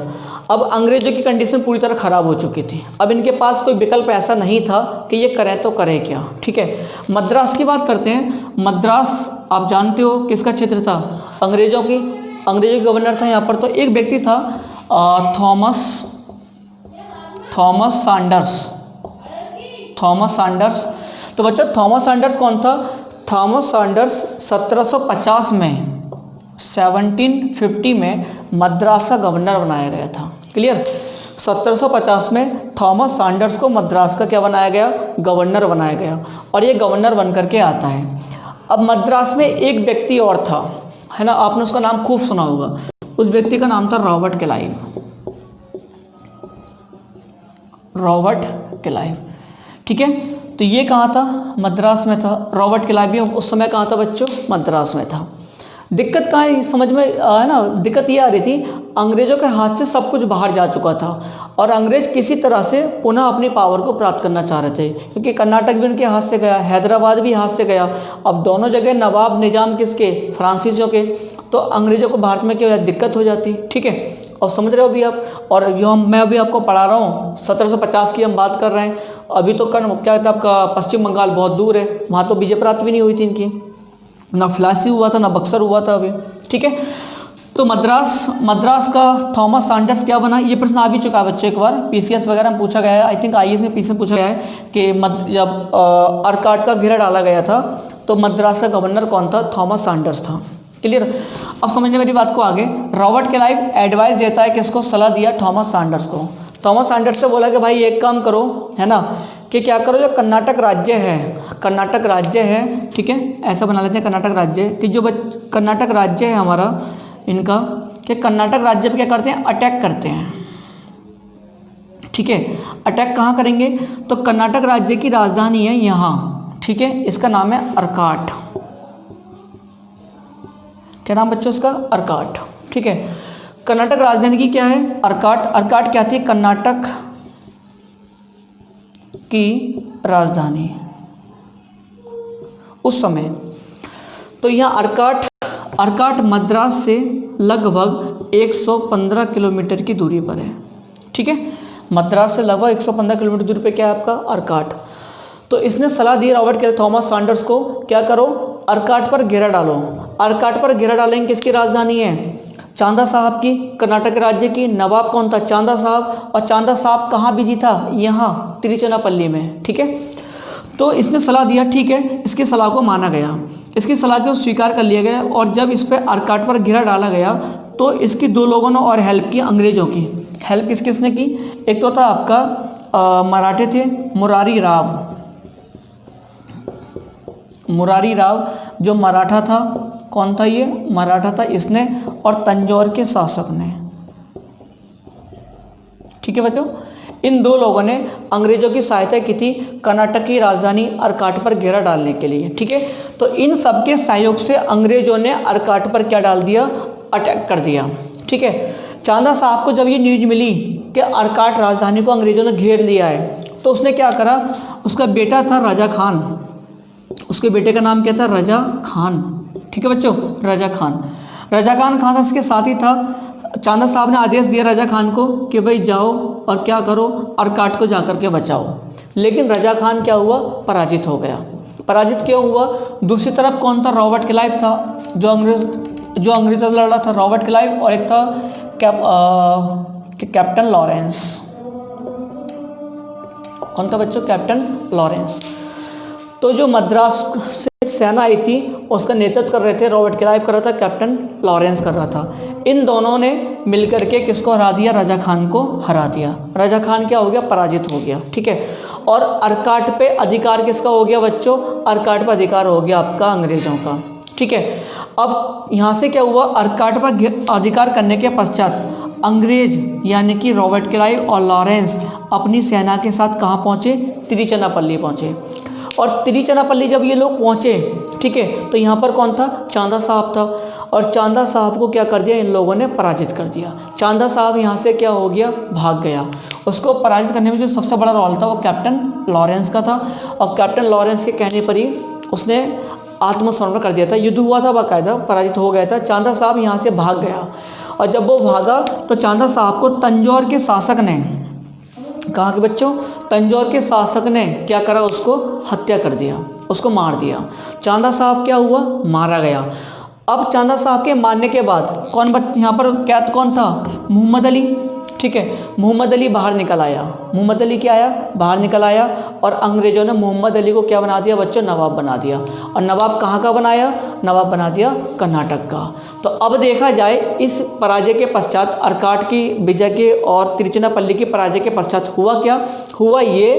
अब अंग्रेजों की कंडीशन पूरी तरह ख़राब हो चुकी थी। अब इनके पास कोई विकल्प ऐसा नहीं था कि ये करें तो करें क्या। ठीक है, मद्रास की बात करते हैं। मद्रास आप जानते हो किसका क्षेत्र था? अंग्रेजों की गवर्नर था यहाँ पर। तो एक व्यक्ति था थॉमस सैंडर्स। तो बच्चों थॉमस सैंडर्स कौन था? थॉमस सैंडर्स 1750 में 1750 में मद्रास का गवर्नर बनाया गया था। क्लियर, 1750 में थॉमस सैंडर्स को मद्रास का क्या बनाया गया? गवर्नर बनाया गया, और ये गवर्नर बन करके आता है। अब मद्रास में एक व्यक्ति और था, है ना, आपने उसका नाम खूब सुना होगा। उस व्यक्ति का नाम था रॉबर्ट क्लाइव। ठीक है, तो ये कहाँ था? मद्रास में था। रॉबर्ट क्लाइव भी उस समय कहाँ था बच्चों? मद्रास में था। दिक्कत कहाँ है समझ में है ना? दिक्कत ये आ रही थी, अंग्रेजों के हाथ से सब कुछ बाहर जा चुका था, और अंग्रेज किसी तरह से पुनः अपनी पावर को प्राप्त करना चाह रहे थे, क्योंकि कर्नाटक भी उनके हाथ से गया, हैदराबाद भी हाथ से गया। अब दोनों जगह नवाब निजाम किसके? फ्रांसीसियों के। तो अंग्रेजों को भारत में क्या दिक्कत हो जाती। ठीक है, और समझ रहे हो अभी आप। और जो मैं अभी आपको पढ़ा रहा हूँ 1750 की हम बात कर रहे हैं। अभी तो क्या था आपका पश्चिम बंगाल बहुत दूर है, वहाँ तो विजय प्राप्त भी नहीं हुई थी इनकी, ना फ्लासी हुआ था ना बक्सर हुआ था अभी। ठीक है, तो मद्रास का थॉमस सैंडर्स क्या बना, ये प्रश्न आ भी चुका है बच्चों, एक बार पीसीएस वगैरह में पूछा गया है, आई थिंक आईएएस में पीसीएस पूछा गया है कि जब अर्काट का घेरा डाला गया था तो मद्रास का गवर्नर कौन था, थॉमस सैंडर्स था। क्लियर। अब समझने मेरी बात को आगे। रॉबर्ट क्लाइव एडवाइस देता है, किसको सलाह दिया, थॉमस सैंडर्स को। थॉमस सैंडर्स से बोला कि भाई एक काम करो, है ना, कि क्या करो, जो कर्नाटक राज्य है, ठीक है, ऐसा बना लेते हैं कर्नाटक राज्य, कि जो कर्नाटक राज्य है हमारा इनका, कि कर्नाटक राज्य पे क्या करते हैं, अटैक करते हैं। ठीक है, अटैक कहाँ करेंगे, तो कर्नाटक राज्य की राजधानी है यहाँ, ठीक है, इसका नाम है अर्काट। क्या नाम बच्चों इसका, अर्काट। ठीक है, कर्नाटक राजधानी की क्या है, अर्काट। अर्काट क्या थी, कर्नाटक की राजधानी उस समय। तो यहाँ अर्काट मद्रास से लगभग 115 किलोमीटर की दूरी पर है। ठीक है, मद्रास से लगभग 115 किलोमीटर दूरी पे क्या है आपका, अर्काट। तो इसने सलाह दी रॉबर्ट के थॉमस सैंडर्स को, क्या करो, अर्काट पर घेरा डालो। अर्काट पर घेरा डालेंगे, किसकी राजधानी है, चांदा साहब की, कर्नाटक राज्य की। नवाब कौन था, चांदा साहब। और चांदा साहब कहाँ बिजी था, यहाँ तिरुचिरापल्ली में। ठीक है, तो इसने सलाह दिया, ठीक है, इसकी सलाह को माना गया, इसकी सलाह को स्वीकार कर लिया गया। और जब इस पर अर्काट पर घेरा डाला गया तो इसकी दो लोगों ने और हेल्प की, अंग्रेजों की हेल्प किसने की, एक तो था आपका मराठे थे, मुरारी राव जो मराठा था, कौन था ये, मराठा था इसने, और तंजौर के शासक ने। ठीक है बच्चों, इन दो लोगों ने अंग्रेजों की सहायता की थी कर्नाटक की राजधानी अर्काट पर घेरा डालने के लिए। ठीक है, तो इन सबके सहयोग से अंग्रेजों ने अर्काट पर क्या डाल दिया, अटैक कर दिया। ठीक है, चांदा साहब को जब ये न्यूज मिली कि अर्काट राजधानी को अंग्रेजों ने घेर लिया है, तो उसने क्या करा, उसका बेटा था राजा खान, उसके बेटे का नाम क्या था, रजा खान। ठीक है बच्चों, रजा खान था, इसके साथ ही था। चांदा साहब ने आदेश दिया रजा खान को कि भाई जाओ और क्या करो, अर्काट को जाकर के बचाओ। लेकिन रजा खान क्या हुआ, पराजित हो गया। पराजित क्यों हुआ, दूसरी तरफ कौन था, रॉबर्ट क्लाइव था, जो अंग्रेजों से लड़ा था, रॉबर्ट क्लाइव, और एक था कैप्टन लॉरेंस। कौन था बच्चों, कैप्टन लॉरेंस। तो जो मद्रास से सेना आई थी उसका नेतृत्व कर रहे थे रॉबर्ट क्लाइव कर रहा था, कैप्टन लॉरेंस कर रहा था। इन दोनों ने मिलकर के किसको हरा दिया, रजा खान को हरा दिया। रजा खान क्या हो गया, पराजित हो गया। ठीक है, और अर्काट पे अधिकार किसका हो गया बच्चों, अर्काट पर अधिकार हो गया आपका अंग्रेजों का। ठीक है, अब यहाँ से क्या हुआ, अर्काट पर अधिकार करने के पश्चात अंग्रेज यानी कि रॉबर्ट क्लाइव और लॉरेंस अपनी सेना के साथ कहाँ पहुँचे, तिरुचिरापल्ली पहुँचे। और तिरुचिरापल्ली जब ये लोग पहुँचे, ठीक है, तो यहाँ पर कौन था, चांदा साहब था। और चांदा साहब को क्या कर दिया, इन लोगों ने पराजित कर दिया। चांदा साहब यहाँ से क्या हो गया, भाग गया। उसको पराजित करने में जो सबसे बड़ा रोल था वो कैप्टन लॉरेंस का था। और कैप्टन लॉरेंस के कहने पर ही उसने आत्मसमर्पण कर दिया था। युद्ध हुआ था बाकायदा, पराजित हो गया था। चांदा साहब यहाँ से भाग गया, और जब वो भागा तो चांदा साहब को तंजौर के शासक ने, कहाँ के बच्चों, तंजौर के शासक ने क्या करा, उसको हत्या कर दिया, उसको मार दिया। चांदा साहब क्या हुआ, मारा गया। अब चांदा साहब के मारने के बाद कौन यहाँ पर कैद कौन था, मोहम्मद अली। ठीक है, मोहम्मद अली बाहर निकल आया। मोहम्मद अली क्या आया, बाहर निकल आया। और अंग्रेजों ने मोहम्मद अली को क्या बना दिया बच्चों, नवाब बना दिया। और नवाब कहाँ का बनाया, नवाब बना दिया कर्नाटक का। तो अब देखा जाए इस पराजय के पश्चात, अर्काट की विजय के और तिरुचिरापल्ली की पराजय के पश्चात हुआ क्या, हुआ ये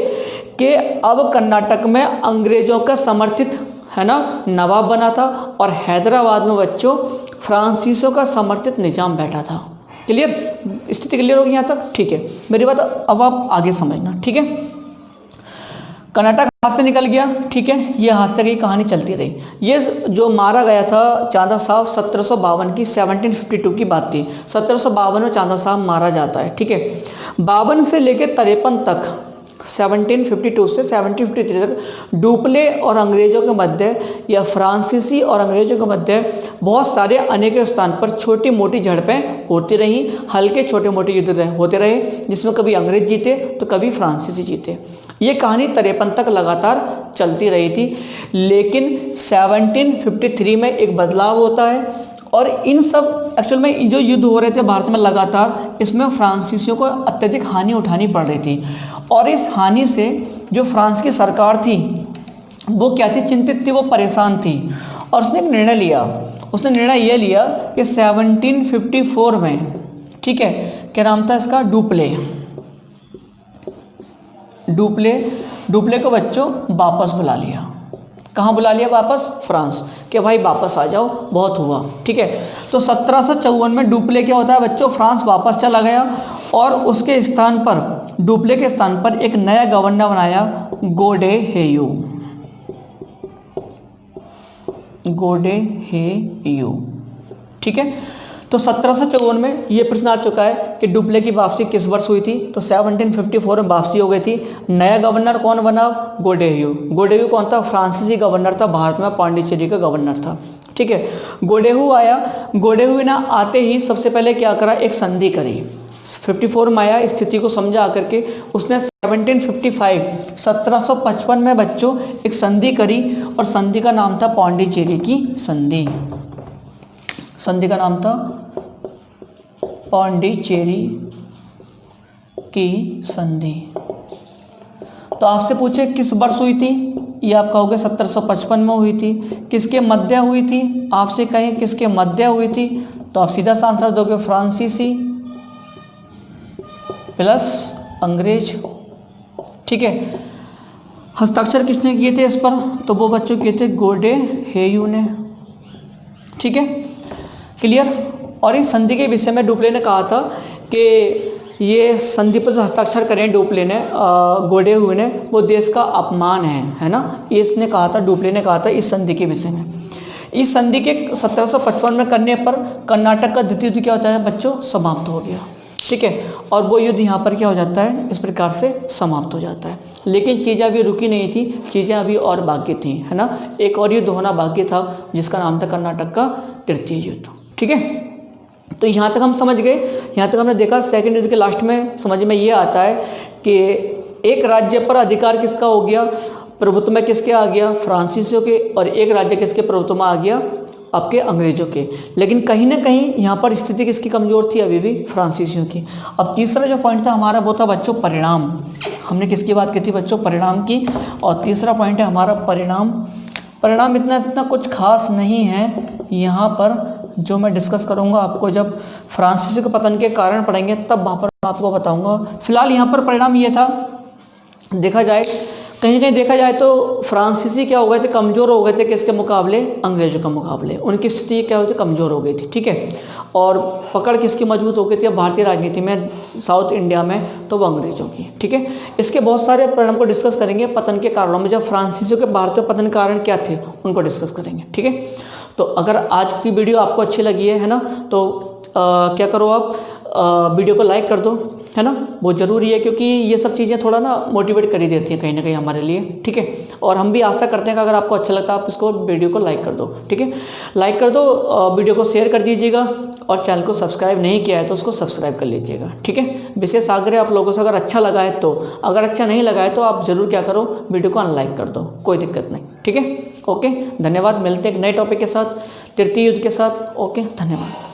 कि अब कर्नाटक में अंग्रेजों का समर्थित, है ना, नवाब बना था। और हैदराबाद में बच्चों फ्रांसीसियों का समर्थित निजाम बैठा था। क्लियर, स्थिति क्लियर होगी यहाँ तक। ठीक है, मेरी बात अब आप आगे समझना। ठीक है, कर्नाटक हाथ से निकल गया। ठीक है, ये हादसे की कहानी चलती रही। ये जो मारा गया था चांदा साहब 1752 की, 1752 की बात थी। 1752 में चांदा साहब मारा जाता है। ठीक है, 52 से लेकर 53 तक, 1752 से 1753 तक डुप्ले और अंग्रेजों के मध्य या फ्रांसीसी और अंग्रेजों के मध्य बहुत सारे अनेक स्थान पर छोटी मोटी झड़पें होती रहीं। हल्के छोटे मोटे युद्ध होते रहे, जिसमें कभी अंग्रेज जीते तो कभी फ्रांसीसी जीते। ये कहानी 53 तक लगातार चलती रही थी। लेकिन 1753 में एक बदलाव होता है और इन सब एक्चुअल में जो युद्ध हो रहे थे भारत में लगातार, इसमें फ्रांसीसियों को अत्यधिक हानि उठानी पड़ रही थी। और इस हानि से जो फ्रांस की सरकार थी वो क्या थी, चिंतित थी, वो परेशान थी। और उसने एक निर्णय लिया, उसने निर्णय ये लिया कि 1754 में, ठीक है, क्या नाम था इसका, डुप्ले को बच्चों वापस बुला लिया। कहाँ बुला लिया वापस, फ्रांस, कि भाई वापस आ जाओ, बहुत हुआ, ठीक है। तो 1754 में डुप्ले क्या होता है बच्चों, फ्रांस वापस चला गया और उसके स्थान पर, डुप्ले के स्थान पर एक नया गवर्नर बनाया, गोडे-हेयू, ठीक है। तो 1754 में ये प्रश्न आ चुका है कि डुप्ले की वापसी किस वर्ष हुई थी, तो 1754 में वापसी हो गई थी। नया गवर्नर कौन बना, गोडेहू कौन था, फ्रांसीसी गवर्नर था, भारत में पांडिचेरी का गवर्नर था, ठीक है। गोडेहू आया, गोडेहू ना आते ही सबसे पहले क्या करा, एक संधि करी। 54 में आया, स्थिति को समझा करके उसने 1755 में बच्चों एक संधि करी और संधि का नाम था पांडिचेरी की संधि। संधि का नाम था पांडिचेरी की संधि। तो आपसे पूछे किस वर्ष हुई थी, ये आप कहोगे 1755 में हुई थी। किसके मध्य हुई थी, आपसे कहें किसके मध्य हुई थी, तो आप सीधा सा आंसर दोगे फ्रांसीसी प्लस अंग्रेज, ठीक है। हस्ताक्षर किसने किए थे इस पर, तो वो बच्चों किए थे गोडे-हेयू ने, ठीक है, क्लियर। और इस संधि के विषय में डुप्ले ने कहा था कि ये संधि पर जो हस्ताक्षर करें डुप्ले ने, गोडेहू ने, वो देश का अपमान है ना, ये इसने कहा था, डुप्ले ने कहा था इस संधि के विषय में। इस संधि के 1755 में करने पर कर्नाटक का द्वितीय युद्ध क्या होता है बच्चों, समाप्त हो गया, ठीक है। और वो युद्ध यहाँ पर क्या हो जाता है, इस प्रकार से समाप्त हो जाता है। लेकिन चीज़ें अभी रुकी नहीं थी, चीज़ें अभी और बाकी थी, है ना। एक और युद्ध होना बाकी था जिसका नाम था कर्नाटक का तृतीय युद्ध, ठीक है। तो यहाँ तक हम समझ गए, यहाँ तक हमने देखा। सेकंड युद्ध के लास्ट में समझ में ये आता है कि एक राज्य पर अधिकार किसका हो गया, प्रभुत्व में किसके आ गया, फ्रांसीसियों के, और एक राज्य किसके प्रभुत्व में आ गया, आपके अंग्रेजों के। लेकिन कहीं ना कहीं यहाँ पर स्थिति किसकी कमजोर थी, अभी भी फ्रांसीसियों की। अब तीसरा जो पॉइंट था हमारा वो था बच्चों परिणाम। हमने किसकी बात की थी बच्चों, परिणाम की। और तीसरा पॉइंट है हमारा परिणाम। परिणाम इतना कुछ खास नहीं है यहाँ पर, जो मैं डिस्कस करूँगा आपको जब फ्रांसीसी के पतन के कारण पढ़ेंगे तब वहाँ पर मैं आपको बताऊँगा। फिलहाल यहाँ पर परिणाम ये था, देखा जाए कहीं कहीं देखा जाए तो फ्रांसीसी क्या हो गए थे, कमज़ोर हो गए थे किसके मुकाबले, अंग्रेजों के मुकाबले। उनकी स्थिति क्या हुई थी, कमज़ोर हो गई थी, ठीक है। और पकड़ किसकी मजबूत हो गई थी भारतीय राजनीति में, साउथ इंडिया में, तो वो अंग्रेजों की, ठीक है। इसके बहुत सारे परिणाम को डिस्कस करेंगे पतन के कारणों में। जब फ्रांसीसियों के भारतीय पतन के कारण क्या थे उनको डिस्कस करेंगे, ठीक है। तो अगर आज की वीडियो आपको अच्छी लगी है ना, तो क्या करो आप वीडियो को लाइक कर दो, है ना, बहुत ज़रूरी है, क्योंकि ये सब चीज़ें थोड़ा ना मोटिवेट कर ही देती हैं कहीं ना कहीं हमारे लिए, ठीक है। और हम भी आशा करते हैं कि अगर आपको अच्छा लगता है आप इसको वीडियो को लाइक कर दो, ठीक है। लाइक कर दो, वीडियो को शेयर कर दीजिएगा, और चैनल को सब्सक्राइब नहीं किया है तो उसको सब्सक्राइब कर लीजिएगा, ठीक है। विशेष आग्रह आप लोगों से, अगर अच्छा लगा है तो, अगर अच्छा नहीं लगा है तो आप ज़रूर क्या करो, वीडियो को अनलाइक कर दो, कोई दिक्कत नहीं, ठीक है। ओके, धन्यवाद। मिलते हैं एक नए टॉपिक के साथ, तृतीय युद्ध के साथ। ओके, धन्यवाद।